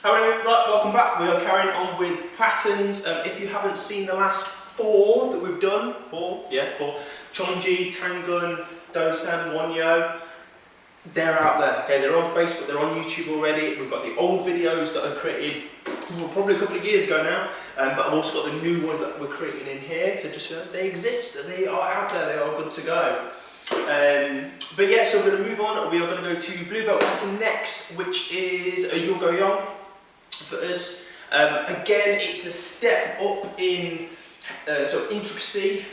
Hello, right, welcome back. We are carrying on with patterns. If you haven't seen the last four that we've done, four, Chonji, Tangun, Dosan, Wonyo, they're out there, okay? They're on Facebook, they're on YouTube already. We've got the old videos that I created probably a couple of years ago now, but I've also got the new ones that we're creating in here, so just they exist, they are out there, they are good to go. But yeah, so we're going to move on. We are going to go to blue belt pattern next, which is a Yul Gok Hyeung for us. Again, it's a step up in sort of intricacy.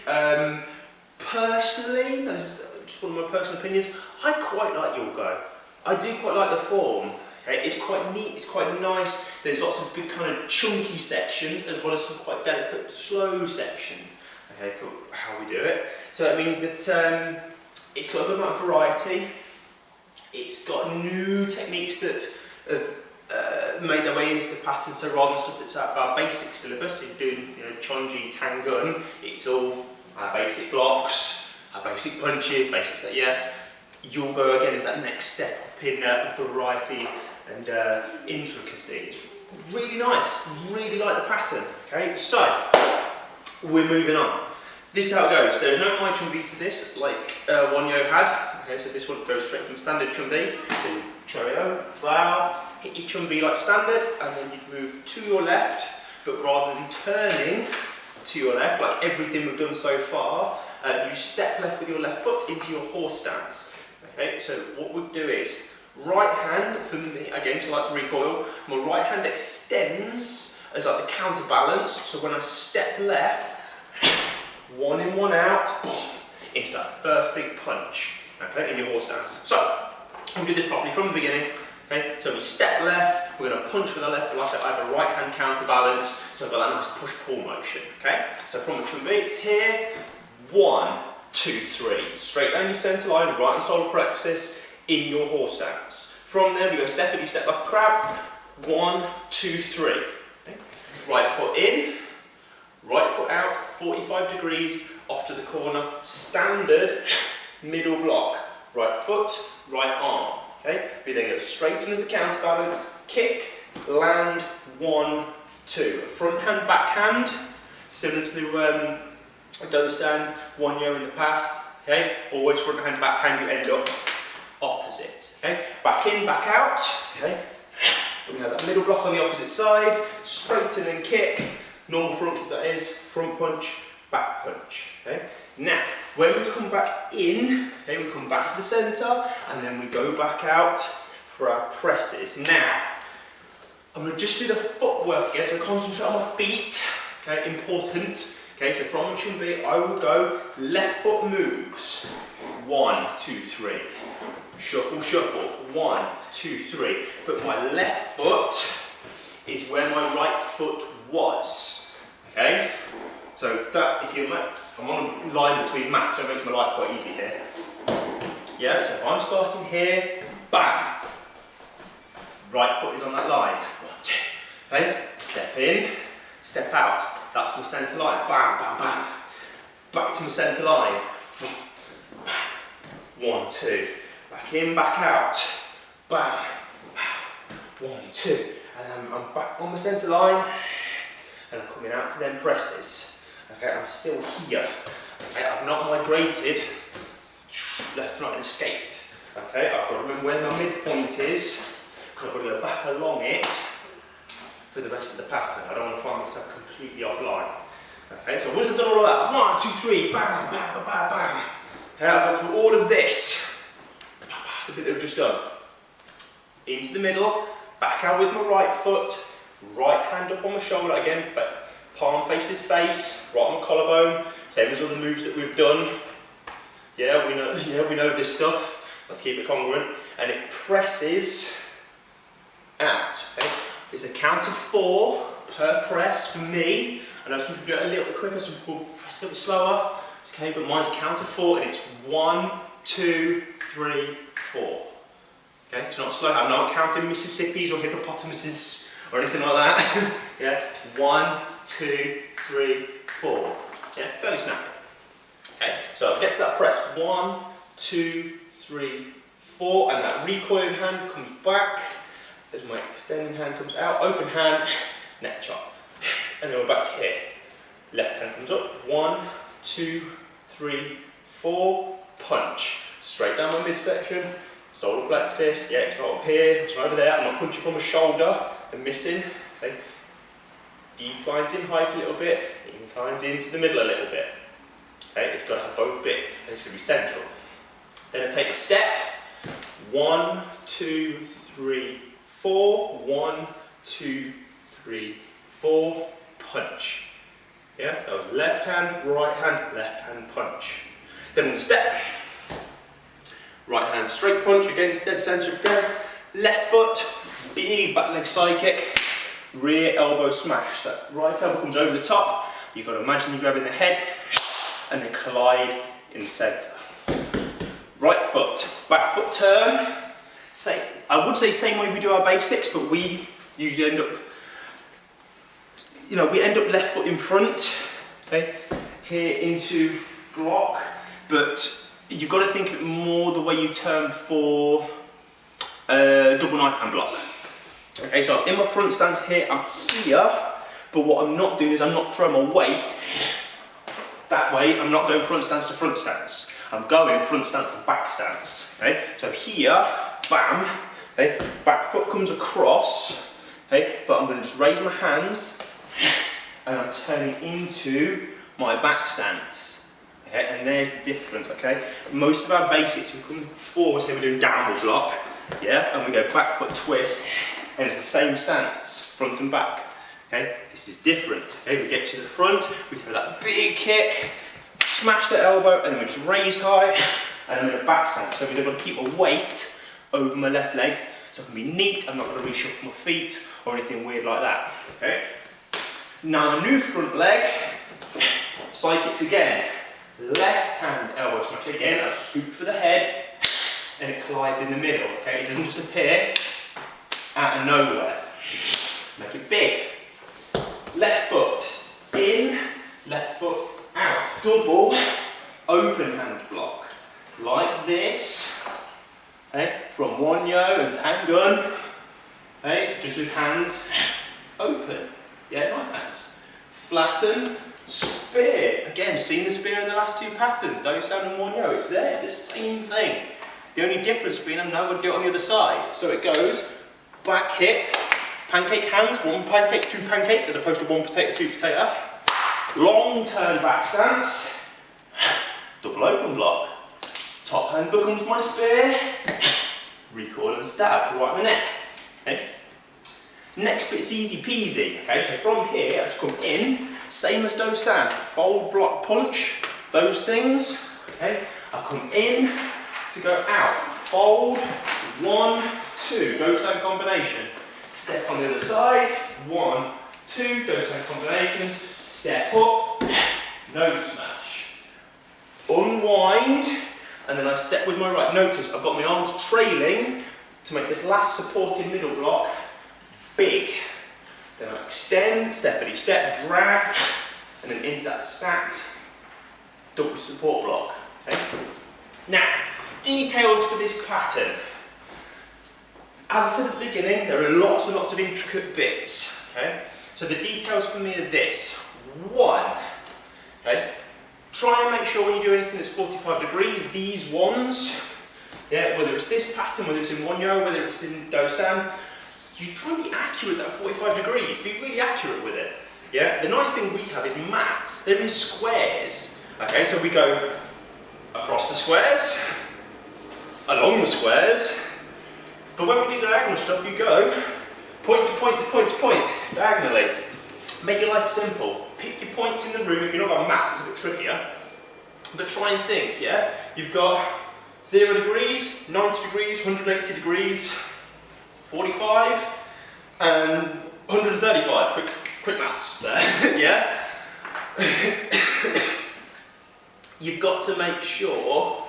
Personally, this is just one of my personal opinions, I quite like Yul Gok. I do quite like the form. Okay? It's quite neat, it's quite nice. There's lots of big kind of chunky sections as well as some quite delicate slow sections, okay, for how we do it. So it means that it's got a good amount of variety. It's got new techniques that have made their way into the pattern. So rather than stuff that's out of our basic syllabus, if you're doing Chonji, Tangun, it's all our basic blocks, our basic punches, basics like Yul Gok again is that next step up in variety and intricacy. It's really nice. Really like the pattern. Okay, so we're moving on. This is how it goes. There's no my chumbi to this, like Wonyo had. Okay, so this one goes straight from standard chumbi to Choreo, wow, hit your chumbi like standard, and then you'd move to your left, but rather than turning to your left, like everything we've done so far, you step left with your left foot into your horse stance. Okay, so what we'd do is, right hand, for me, again, so I like to recoil, my right hand extends as like the counterbalance, so when I step left, one in, one out, boom, into that first big punch, okay, in your horse stance. So, we'll do this properly from the beginning, okay, so we step left, we're going to punch with the left, like I have a right hand counterbalance, so I've got that nice push-pull motion, okay. So from the chumbi, it's here, 1, 2, 3, straight down your centre line, right and solar plexus, in your horse stance. From there, we go step it, you step up, crab, 1, 2, 3, okay. Right foot in, right foot out, 45 degrees off to the corner, standard middle block. Right foot, right arm. Okay? We then go straight in as the counterbalance, kick, land, 1, 2. Front hand, back hand, similar to the Dosan, Wonyo in the past. Okay? Always front hand, back hand, you end up opposite. Okay? Back in, back out. Okay? And we have that middle block on the opposite side, straight in and kick. Normal front kick, that is, front punch, back punch. Okay? Now, when we come back in, okay, we come back to the centre, and then we go back out for our presses. Now, I'm going to just do the footwork again, so concentrate on my feet, okay, important. Okay, so from the chumbi, I will go left foot moves. 1, 2, 3. Shuffle, shuffle. 1, 2, 3. But my left foot is where my right foot was. Okay, so that, if you like, I'm on a line between mats, so it makes my life quite easy here. Yeah, so if I'm starting here, bam, right foot is on that line. 1, 2, okay, step in, step out, that's my centre line, bam, bam, bam, back to my centre line, 1, 2, back in, back out, bam, 1, 2, and then I'm back on my centre line, and I'm coming out for them presses. Okay, I'm still here. Okay, I've not migrated left and right and escaped. Okay, I've got to remember where my midpoint is, because I've got to go back along it for the rest of the pattern. I don't want to find myself completely offline. Okay, so once I've done all of that, 1, 2, 3, bam, bam, bam, bam, bam. Okay, I'll go through all of this, the bit that we've just done. Into the middle, back out with my right foot, right hand up on my shoulder, again, palm faces face, right on the collarbone, same as all the moves that we've done. Yeah, we know this stuff. Let's keep it congruent. And it presses out. Okay? It's a count of 4 per press for me. I know some people do it a little bit quicker, some people press a little bit slower. Okay, but mine's a count of 4, and it's 1, 2, 3, 4. Okay, it's not slow. I'm not counting Mississippis or hippopotamuses or anything like that. Yeah, 1, 2, 3, 4. Yeah, fairly snappy. Okay, so I'll get to that press. 1, 2, 3, 4, and that recoiling hand comes back, as my extending hand comes out, open hand, neck chop. And then we're back to here. Left hand comes up, 1, 2, 3, 4, punch. Straight down my midsection, solar plexus, yeah, it's not up here, it's not over there. I'm not punching from my shoulder and missing. Okay. Declines in height a little bit, inclines into the middle a little bit. Okay, it's got to have both bits, okay, it's going to be central. Then I take a step, 1, 2, 3, 4, 1, 2, 3, 4, punch. Yeah, so left hand, left hand punch. Then I'm going to step, right hand straight punch, again dead centre again, left foot, big back leg side kick, rear elbow smash. That right elbow comes over the top, you've got to imagine you're grabbing the head, and then collide in the centre. Right foot, back foot turn. I would say same way we do our basics, but we usually end up, we end up left foot in front, okay, here into block, but you've got to think of it more the way you turn for double knife hand block. Okay, so in my front stance here, I'm here, but what I'm not doing is I'm not throwing my weight that way. I'm not going front stance to front stance. I'm going front stance to back stance. Okay, so here, bam, okay, back foot comes across, okay, but I'm going to just raise my hands and I'm turning into my back stance. Okay, and there's the difference. Okay, most of our basics we come forward, say we're doing downward block, yeah, and we go back foot twist, and it's the same stance, front and back. Okay, this is different. Okay, we get to the front, we throw that big kick, smash the elbow, and then we just raise high, and I'm in a back stance. So we've got to keep a weight over my left leg, so I can be neat. I'm not going to reshuffle my feet or anything weird like that. Okay. Now the new front leg, side kicks again. Left hand elbow smash again. I scoop for the head, and it collides in the middle. Okay, it doesn't just appear out of nowhere. Make it big. Left foot in, left foot out. Double open hand block. Like this. Okay, from Wonyo and Tangun. Okay, just with hands open. Yeah, knife hands. Flatten, spear. Again, seen the spear in the last two patterns. Do-san and Wonyo. It's there, it's the same thing. The only difference being I'm now going to do it on the other side. So it goes back hip, pancake hands, one pancake, two pancake, as opposed to one potato, two potato. Long turn back stance, double open block. Top hand becomes my spear, recoil and stab, right in the neck. Okay. Next bit's easy peasy. Okay, so from here I just come in, same as Do-san, fold, block, punch, those things. Okay, I come in to go out, fold, 1, 2, Do-san combination. Step on the other side, 1, 2, Do-san combination. Step up, nose smash. Unwind, and then I step with my right. Notice I've got my arms trailing to make this last supported middle block big. Then I extend, steppity step, drag, and then into that stacked double support block. Okay? Now, details for this pattern. As I said at the beginning, there are lots and lots of intricate bits. Okay? So the details for me are this. 1, okay? Try and make sure when you do anything that's 45 degrees, these ones, yeah, whether it's this pattern, whether it's in Wonyo, whether it's in Do-san, you try and be accurate at 45 degrees, be really accurate with it. Yeah? The nice thing we have is mats, they're in squares. Okay, so we go across the squares, along the squares, but when we do diagonal stuff, you go point to point to point to point, diagonally. Make your life simple. Pick your points in the room. If you're not got maths, it's a bit trickier. But try and think, yeah? You've got 0 degrees, 90 degrees, 180 degrees, 45, and 135. Quick maths there, yeah? You've got to make sure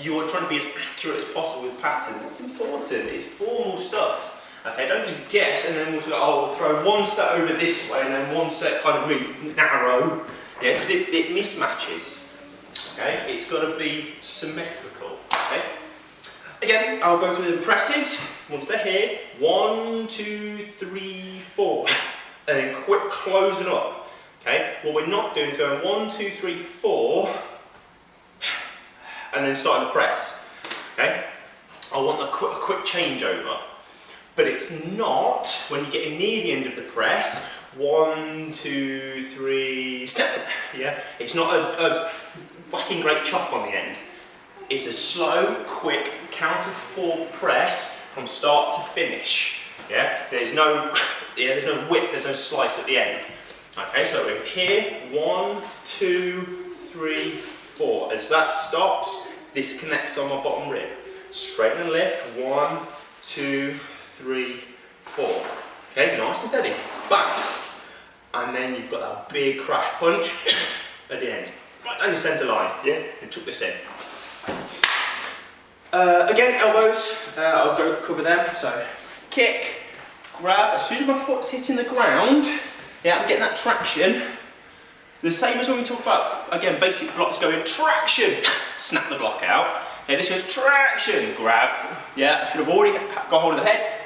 you're trying to be as accurate as possible with patterns. It's important. It's formal stuff. Okay, don't just guess and then we'll go, oh, we'll throw one step over this way and then one step kind of really narrow, yeah, because it mismatches. Okay, it's got to be symmetrical. Okay, again, I'll go through the presses. Once they're here, 1, 2, 3, 4, and then quick closing up. Okay, what we're not doing is going 1, 2, 3, 4, and then starting the press. Okay, I want a quick changeover, but it's not when you're getting near the end of the press. 1, 2, 3, step. Yeah, it's not a whacking great chop on the end. It's a slow, quick, count of 4 press from start to finish. Yeah, there's no whip, there's no slice at the end. Okay, so we're here, 1, 2, 3, 4. As that stops, this connects on my bottom rib. Straighten and lift, 1, 2, 3, 4. Okay, nice and steady. Bang! And then you've got that big crash punch at the end. Right down your centre line, yeah? And tuck this in. Again, elbows, I'll go cover them. So, kick, grab, as soon as my foot's hitting the ground, yeah, I'm getting that traction. The same as when we talk about, again, basic blocks going traction, snap the block out. Okay, this goes traction, grab, yeah, I should have already got hold of the head,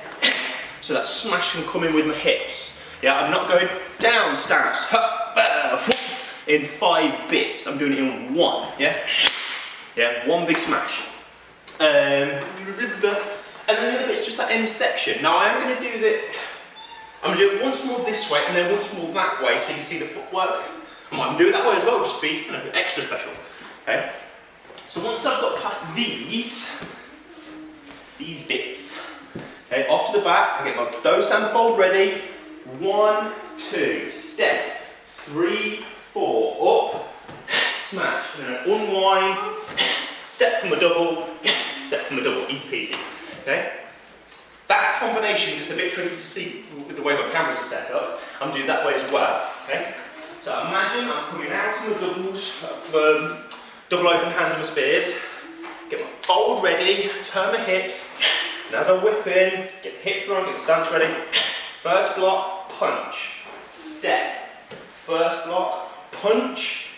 so that smash can come in with my hips. Yeah, I'm not going down stance, in 5 bits, I'm doing it in 1, yeah? Yeah, 1 big smash. And then the other bit's just that end section. Now I am going to do that, I'm going to do it once more this way and then once more that way so you can see the footwork. I might do it that way as well, just to be extra special. Okay? So once I've got past these bits, okay, off to the back, I get my do stand fold ready. 1, 2, step, 3, 4, up, smash, and then unwind, step from a double, easy peasy. Okay? That combination is a bit tricky to see with the way my cameras are set up. I'm doing that way as well. Okay? So imagine I'm coming out of my doubles, double open hands on my spears, get my fold ready, turn my hips, and as I whip in, get the hips wrong, get the stance ready. First block, punch, step. First block, punch,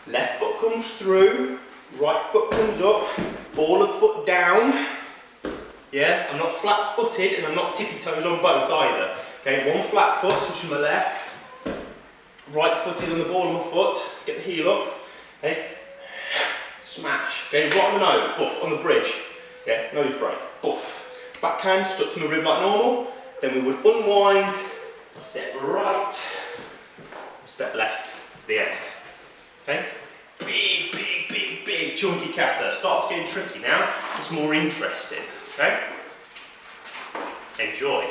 left foot comes through, right foot comes up, ball of foot down. Yeah, I'm not flat footed and I'm not tippy toes on both either. Okay, 1 flat foot, touching my left. Right footed on the ball of my foot, get the heel up. Okay, smash. Okay, right on the nose, buff, on the bridge. Yeah, nose break, buff. Backhand stuck to my rib like normal. Then we would unwind, step right, step left, the end. Okay? Big, chunky kata. Starts getting tricky now. It's more interesting. Okay? Enjoy.